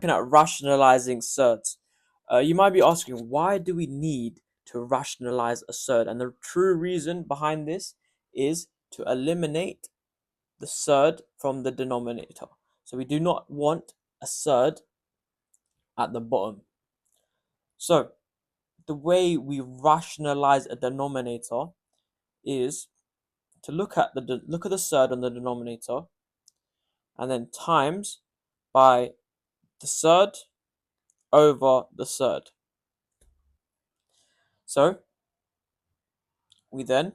looking at rationalizing surds. You might be asking, why do we need to rationalize a surd? And the true reason behind this is to eliminate the surd from the denominator. So we do not want a surd at the bottom. So the way we rationalize a denominator is to look at the surd on the denominator and then times by the surd over the surd. So we then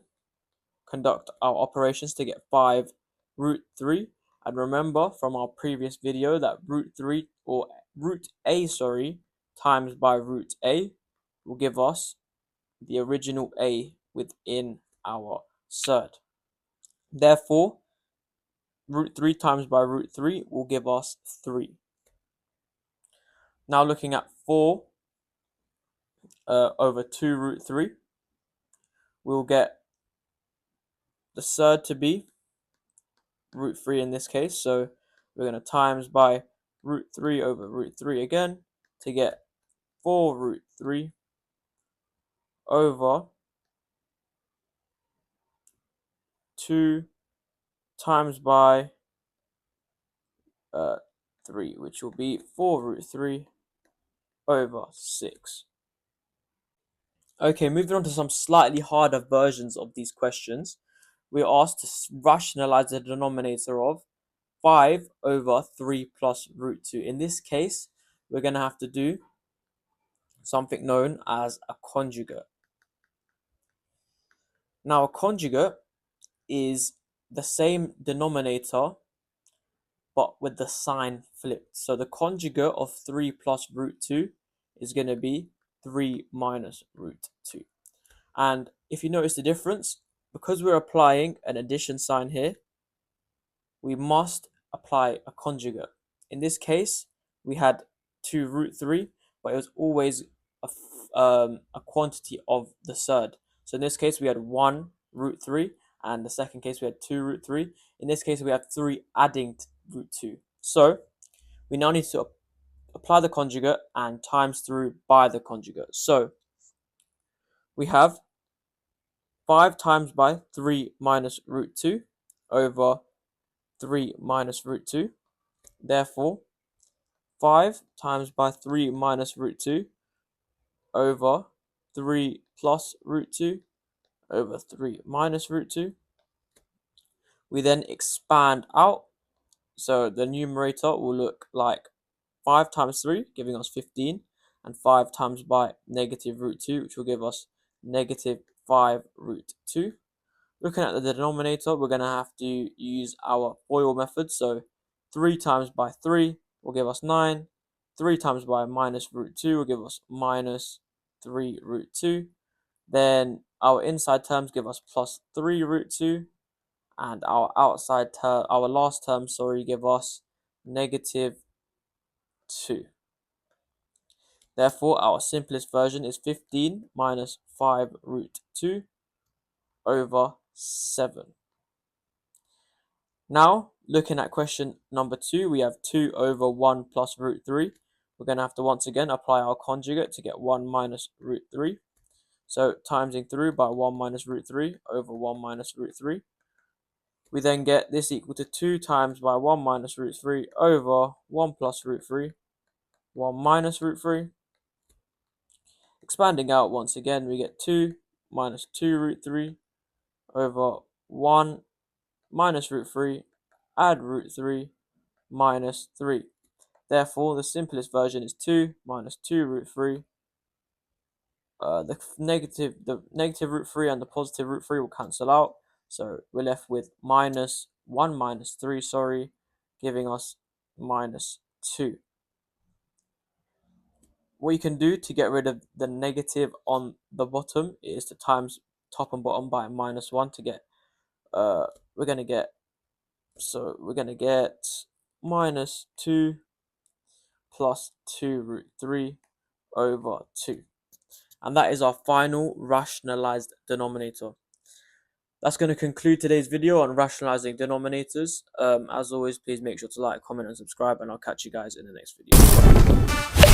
conduct our operations to get 5 root 3. And remember from our previous video that root a times by root a will give us the original a within our surd. Therefore, root 3 times by root 3 will give us 3. Now looking at 4 over 2 root 3, we'll get the surd to be root 3 in this case. So we're going to times by root 3 over root 3 again to get 4 root 3 over 2 times by 3, which will be 4 root 3 over 6. Okay, moving on to some slightly harder versions of these questions. We're asked to rationalize the denominator of 5 over 3 plus root 2. In this case, we're going to have to do something known as a conjugate. Now, a conjugate is the same denominator but with the sign flipped. So the conjugate of 3 plus root 2 is going to be 3 minus root 2. And if you notice the difference, because we're applying an addition sign here, we must apply a conjugate. In this case, we had 2 root 3, but it was always a quantity of the surd. So in this case, we had 1 root 3, and the second case, we had 2 root 3. In this case, we have 3 adding root 2. So we now need to apply the conjugate and times through by the conjugate. So we have 5 times by 3 minus root 2 over 3 minus root 2. Therefore, 5 times by 3 minus root 2 over 3 plus root 2 over 3 minus root 2. We then expand out. So the numerator will look like 5 times 3, giving us 15, and 5 times by negative root 2, which will give us negative 5 root 2. Looking at the denominator, we're going to have to use our FOIL method. So 3 times by 3 will give us 9. 3 times by minus root 2 will give us minus 3 root 2. Then our inside terms give us plus 3 root 2. And our outside term, our last term, give us negative 2. Therefore, our simplest version is 15 minus 5 root 2 over 7. Now, looking at question number 2, we have 2 over 1 plus root 3. We're going to have to once again apply our conjugate to get 1 minus root 3. So, timesing through by 1 minus root 3 over 1 minus root 3. We then get this equal to 2 times by 1 minus root 3 over 1 plus root 3, 1 minus root 3. Expanding out once again, we get 2 minus 2 root 3 over 1 minus root 3, add root 3, minus 3. Therefore, the simplest version is 2 minus 2 root 3. The negative root 3 and the positive root 3 will cancel out. So we're left with minus 1 minus 3, giving us minus 2. What you can do to get rid of the negative on the bottom is to times top and bottom by minus 1 to get, we're going to get minus 2 plus 2 root 3 over 2. And that is our final rationalized denominator. That's going to conclude today's video on rationalizing denominators. As always, please make sure to like, comment, and subscribe, and I'll catch you guys in the next video.